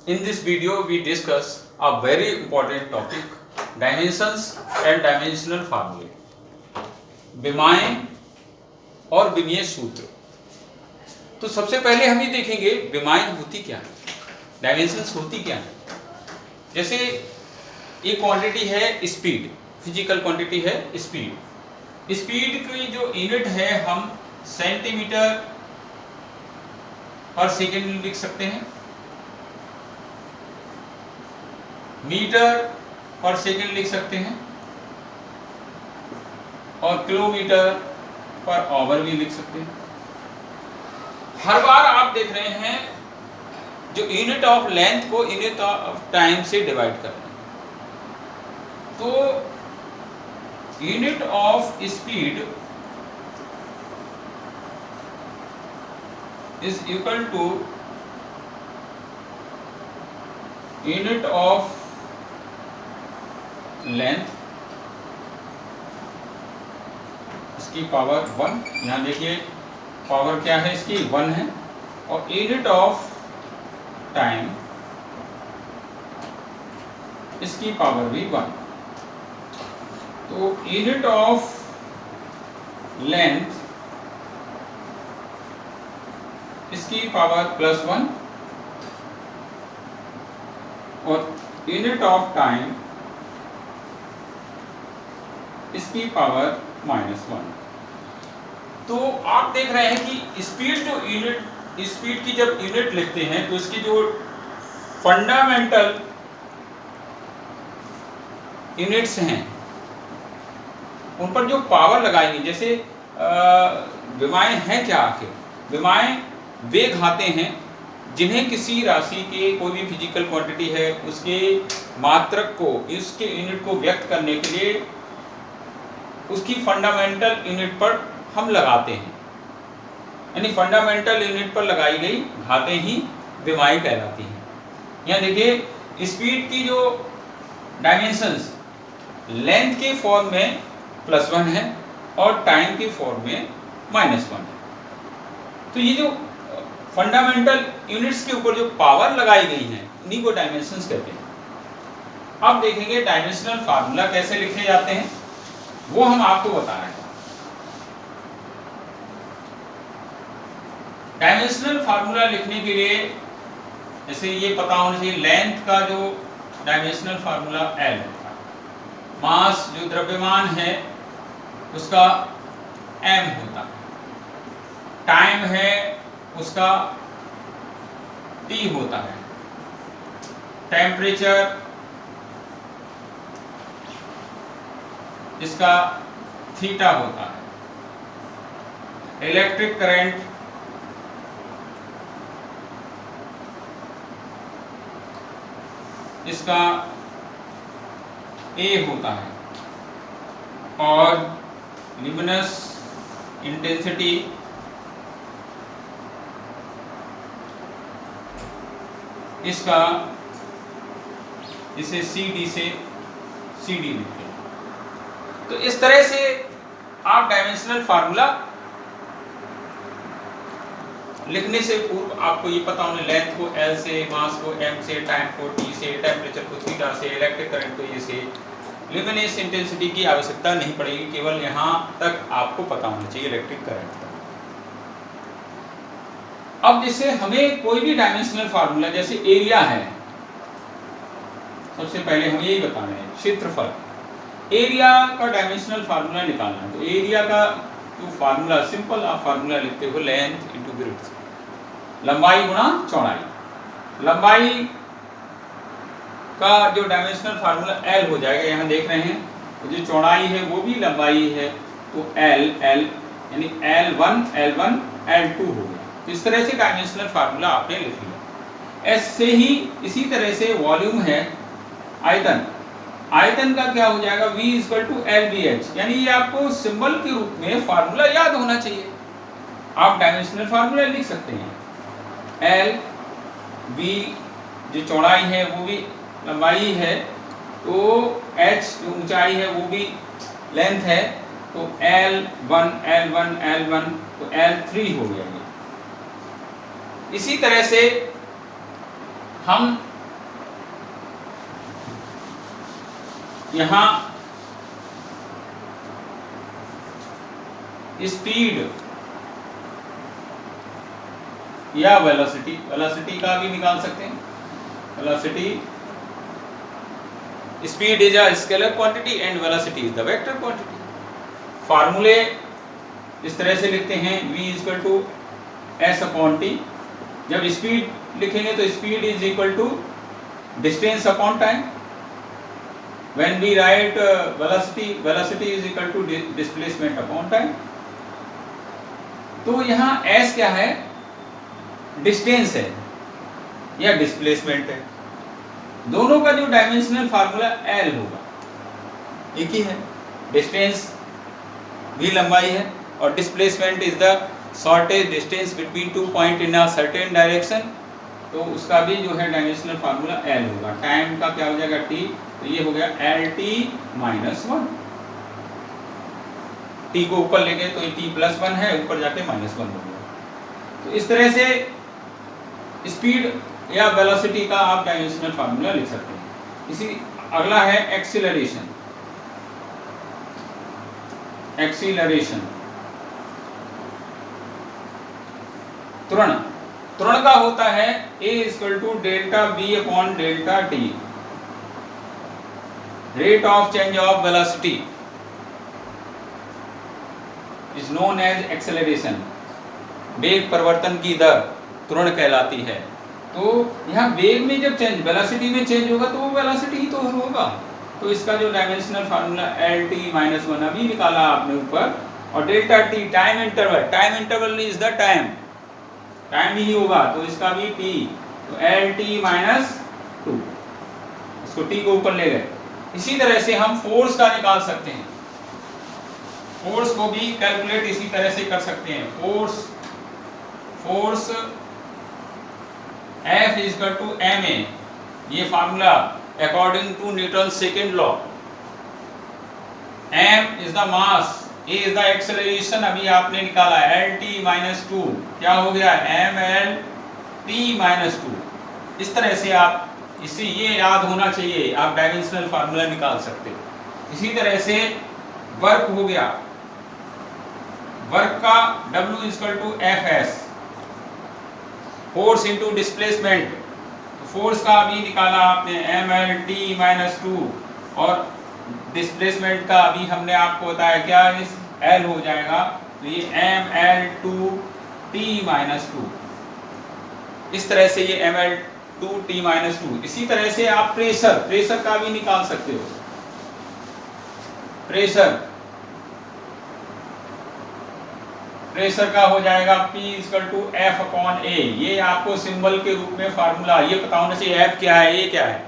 In this video, we discuss a very important topic, dimensions and dimensional formulae. विमाएं और विमीय सूत्र। तो सबसे पहले हम ये देखेंगे विमाएं होती क्या है, डायमेंशंस होती क्या है। जैसे एक क्वांटिटी है स्पीड, फिजिकल क्वांटिटी है स्पीड। स्पीड की जो यूनिट है हम सेंटीमीटर पर सेकेंड लिख सकते हैं, मीटर पर सेकेंड लिख सकते हैं और किलोमीटर पर आवर भी लिख सकते हैं। हर बार आप देख रहे हैं जो यूनिट ऑफ लेंथ को यूनिट ऑफ टाइम से डिवाइड कर रहे हैं। तो unit of speed is equal to unit of length इसकी पावर 1। यहाँ देखिए पावर क्या है इसकी 1 है, और यूनिट ऑफ टाइम इसकी पावर भी 1। तो यूनिट ऑफ लेंथ इसकी पावर +1 और यूनिट ऑफ टाइम इसकी पावर -1। तो आप देख रहे हैं कि स्पीड की जब यूनिट लिखते हैं तो इसकी जो फंडामेंटल यूनिट्स हैं उन पर जो पावर लगाएंगे, जैसे विमाएं हैं क्या, आखिर विमाएं वे घाते हैं जिन्हें किसी राशि के कोई भी फिजिकल क्वांटिटी है उसके मात्रक को, इसके यूनिट को व्यक्त करने के लिए उसकी फंडामेंटल यूनिट पर हम लगाते हैं, यानी फंडामेंटल यूनिट पर लगाई गई घातें ही विमाएं कहलाती हैं। यहाँ देखिए स्पीड की जो डायमेंशंस लेंथ के फॉर्म में +1 है और टाइम के फॉर्म में -1 है। तो ये जो फंडामेंटल यूनिट्स के ऊपर जो पावर लगाई गई है इन्हीं को डायमेंशंस कहते हैं। अब देखेंगे डायमेंशनल फार्मूला कैसे लिखे जाते हैं, वो हम आपको बता रहे हैं। डायमेंशनल फार्मूला लिखने के लिए जैसे ये पता होना चाहिए, लेंथ का जो डायमेंशनल फार्मूला L होता है, मास जो द्रव्यमान है उसका m होता है, टाइम है उसका t होता है, टेम्परेचर इसका थीटा होता है, इलेक्ट्रिक करंट इसका A होता है, और ल्यूमिनस इंटेंसिटी इसका, इसे CD से CD लिखते हैं। तो इस तरह से आप डायमेंशनल फार्मूला लिखने से पूर्व आपको ये पता होना, लेंथ को L से, मास को m से, टाइम को t से, टेम्परेचर को थीटा से, इलेक्ट्रिक करंट को E से, ल्यूमिनस इंटेंसिटी की आवश्यकता नहीं पड़ेगी, केवल यहाँ तक आपको पता होना चाहिए इलेक्ट्रिक करंट का। अब जैसे हमें कोई भी डायमेंशनल फार्मूला, जैसे एरिया है, सबसे पहले हम यही बता रहे हैं, क्षेत्रफल, एरिया का डायमेंशनल फार्मूला निकालना है। तो एरिया का जो फार्मूला, सिंपल आप फार्मूला लिखते हो, लेंथ इंटू विड्थ, लंबाई गुणा चौड़ाई। लंबाई का जो डायमेंशनल फार्मूला L हो जाएगा, यहाँ देख रहे हैं तो जो चौड़ाई है वो भी लंबाई है, तो L यानी L1 L2 हो गया। तो इस तरह से डायमेंशनल फार्मूला आपने लिख लिया। ऐसे ही इसी तरह से वॉल्यूम है, आयतन, आयतन का क्या हो जाएगा, V = LBH, यानी ये आपको सिंबल के रूप में फार्मूला याद होना चाहिए। आप डायमेंशनल फार्मूला लिख सकते हैं, L B जो चौड़ाई है वो भी लंबाई है, तो H जो ऊंचाई है वो भी लेंथ है, तो L1 तो L3 हो गया। इसी तरह से हम यहाँ स्पीड या वेलोसिटी का भी निकाल सकते हैं। Velocity, speed is a scalar quantity and velocity is the vector quantity. फार्मूले इस तरह से लिखते हैं, v equal to S upon T. जब स्पीड लिखेंगे तो speed is equal to distance upon time. When we write velocity is equal to displacement upon time. तो यहाँ s क्या है, डिस्टेंस है या डिस्प्लेसमेंट है। दोनों का जो डायमेंशनल फार्मूला L होगा एक ही है। डिस्टेंस भी लंबाई है और displacement is the shortage distance between two point in a certain direction. तो उसका भी जो है डायमेंशनल फार्मूला L होगा। टाइम का क्या हो जाएगा t, तो ये हो गया LT माइनस 1। t को ऊपर ले गए तो ये t प्लस 1 है, ऊपर जाके माइनस 1 हो गया। तो इस तरह से स्पीड या वेलोसिटी का आप डायमेंशनल फार्मूला लिख सकते हैं। इसी अगला है एक्सीलरेशन। एक्सीलरेशन त्वरण का होता है a equal to delta v upon delta t। Rate of change of velocity is known as acceleration. वेग परिवर्तन की दर त्वरण कहलाती है। तो यहाँ वेग में जब चेंज, वेलोसिटी में चेंज होगा तो वो वेलोसिटी ही तो होगा। तो इसका जो डायमेंशनल फार्मूला LT माइनस 1 अभी निकाला आपने ऊपर, और delta t time interval, time interval is the time, time ही होगा तो इसका भी t, तो LT माइनस 2, इसको t को ऊपर ले गए। इसी तरह से हम फोर्स का निकाल सकते हैं। फोर्स को भी कैलकुलेट इसी तरह से कर सकते हैं। Force F is equal to ma, ये formula according to Newton second law. m is the mass, a is the acceleration, अभी आपने निकाला LT माइनस 2, क्या हो गया mLT माइनस 2। इस तरह से आप, इससे ये याद होना चाहिए, आप डायमेंशनल फार्मूला निकाल सकते हो। इसी तरह से वर्क हो गया, वर्क का W is equal to Fs, force into displacement. तो फोर्स का अभी निकाला आपने mLT माइनस 2, और डिस्प्लेसमेंट का अभी हमने आपको बताया क्या इस L हो जाएगा, तो ये mL2T माइनस 2। इस तरह से ये mL2T माइनस 2। इसी तरह से आप प्रेशर का भी निकाल सकते हो। प्रेशर का हो जाएगा P equal to F upon A। ये आपको सिंबल के रूप में फार्मूला ये पता होना चाहिए, F क्या है, A क्या है।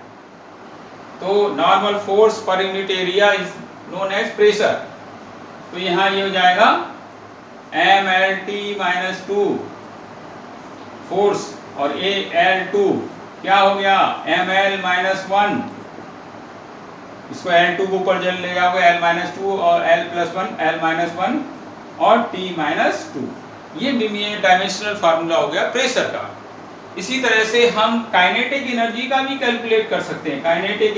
तो normal force per unit area is known as pressure. तो यहाँ ये हो जाएगा mLT माइनस 2 फोर्स, और L2 क्या हो गया mL माइनस 1, इसको L2 को ऊपर ले जाओगे L माइनस 2 और L प्लस 1, L माइनस 1 और T माइनस 2। ये डायमेंशनल फार्मूला हो गया प्रेशर का। इसी तरह से हम काइनेटिक एनर्जी का भी कैलकुलेट कर सकते हैं। काइनेटिक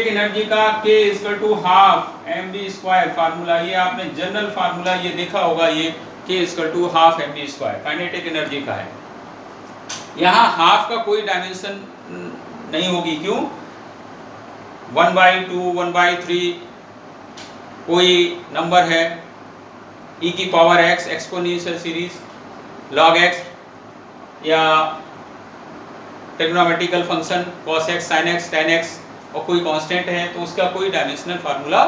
एनर्जी का K equal to half mv square formula, ये आपने जनरल फार्मूला ये देखा होगा, ये K equal to half mv square kinetic energy का है। यहाँ हाफ का कोई डायमेंशन नहीं होगी, क्यों, 1/2, 1/3 कोई नंबर है, e की power x exponential series, log x या trigonometrical function cos x, sin x, tan x, और कोई कांस्टेंट है तो उसका कोई डायमेंशनल फार्मूला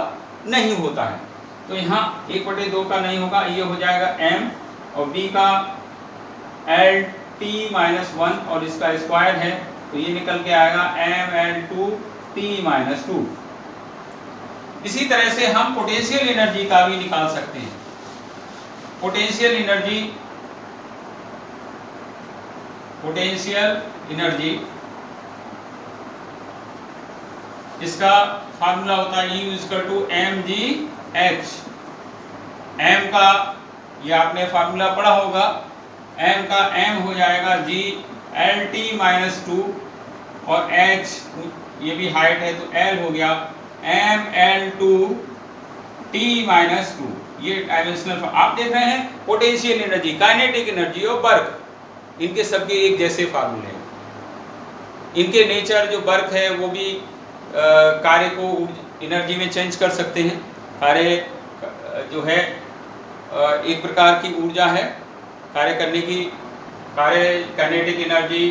नहीं होता है। तो यहाँ 1/2 का नहीं होगा, ये हो जाएगा m, और b का LT माइनस 1 और इसका स्क्वायर है, तो ये निकल के आएगा mL2T माइनस 2। इसी तरह से हम पोटेंशियल एनर्जी का भी निकाल सकते हैं। पोटेंशियल एनर्जी इसका फार्मूला होता है E equal to mgh। m का ये आपने फार्मूला पढ़ा होगा, m का m हो जाएगा g L T minus two और एच ये भी हाइट है तो एल हो गया M L two T minus two. ये डायमेंशनल आप देख रहे हैं पोटेंशियल एनर्जी, काइनेटिक एनर्जी और वर्क, इनके सबके एक जैसे फार्मूले हैं। इनके नेचर जो वर्क है वो भी कार्य को एनर्जी में चेंज कर सकते हैं। कार्य जो है एक प्रकार की ऊर्जा है कार्य करने की, कार्य काइनेटिक एनर्जी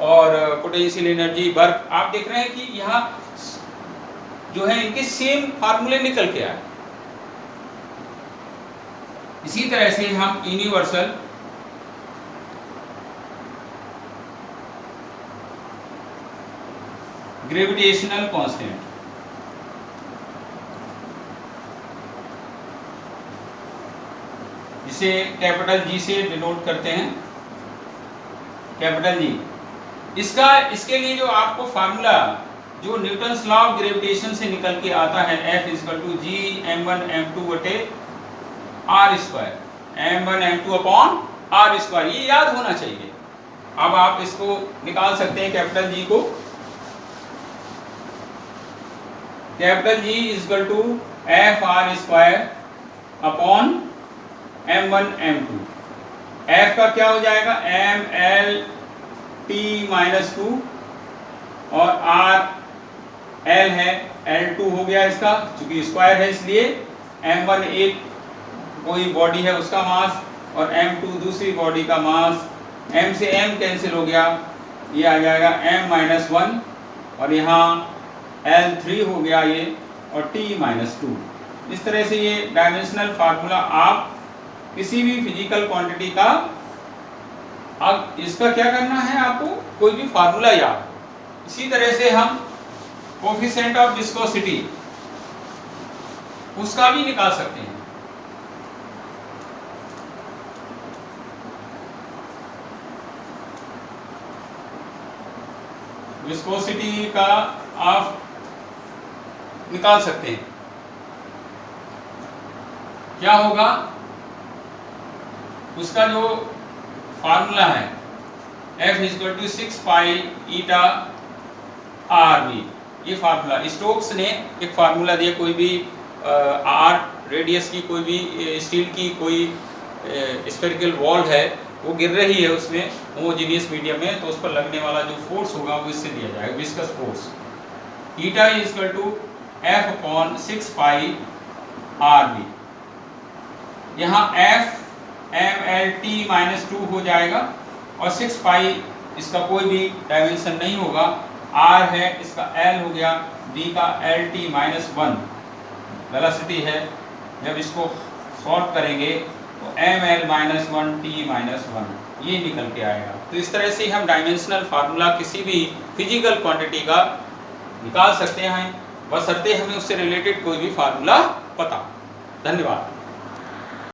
और पोटेंशियल एनर्जी वर्क। आप देख रहे हैं कि यहाँ जो है इनके सेम फार्मूले निकल के आए। इसी तरह से हम यूनिवर्सल ग्रेविटेशनल कांस्टेंट, जिसे कैपिटल जी से डिनोट करते हैं, कैपिटल जी, इसके लिए जो आपको फार्मूला जो न्यूटन्स लॉ ऑफ ग्रेविटेशन से निकल के आता है F equal to ji m1 m2 बटे r square, m1 m2 upon r square, ये याद होना चाहिए। अब आप इसको निकाल सकते हैं कैपिटल जी को, capital G equal to F R square upon m1 m2। f का क्या हो जाएगा M L T minus two और r l है l2 हो गया इसका, चूंकि स्क्वायर है इसलिए m1 एक कोई बॉडी है उसका मास और m2 दूसरी बॉडी का मास, m से m कैंसिल हो गया, ये आ जाएगा m माइनस वन और यहाँ L3 हो गया ये और t माइनस टू। इस तरह से ये डायमेंशनल फार्मूला आप किसी भी फिजिकल क्वांटिटी का, अब इसका क्या करना है आपको, कोई भी फार्मूला याद। इसी तरह से हम कोफिशिएंट ऑफ विस्कोसिटी उसका भी निकाल सकते हैं। विस्कोसिटी का आप निकाल सकते हैं, क्या होगा उसका जो फार्मूला है F equal to 6 pi eta R V. ये फार्मूला स्टोक्स ने एक फार्मूला दिया, कोई भी आर रेडियस की कोई भी स्टील की कोई स्फेरिकल बॉल है वो गिर रही है उसमें होमोजेनियस मीडियम में, तो उस पर लगने वाला जो फोर्स होगा वो इससे दिया जाएगा, viscous force. Eta equal to F upon 6 pi R V. यहाँ F M L T minus two हो जाएगा और 6 पाई इसका कोई भी डायमेंशन नहीं होगा, R है इसका L हो गया, D का L T minus one velocity है। जब इसको सॉल्व करेंगे तो M L minus one T minus one ये निकल के आएगा। तो इस तरह से हम डायमेंशनल फार्मूला किसी भी फिजिकल क्वांटिटी का निकाल सकते हैं, बशर्ते हमें उससे रिलेटेड कोई भी फार्मूला पता। धन्यवाद।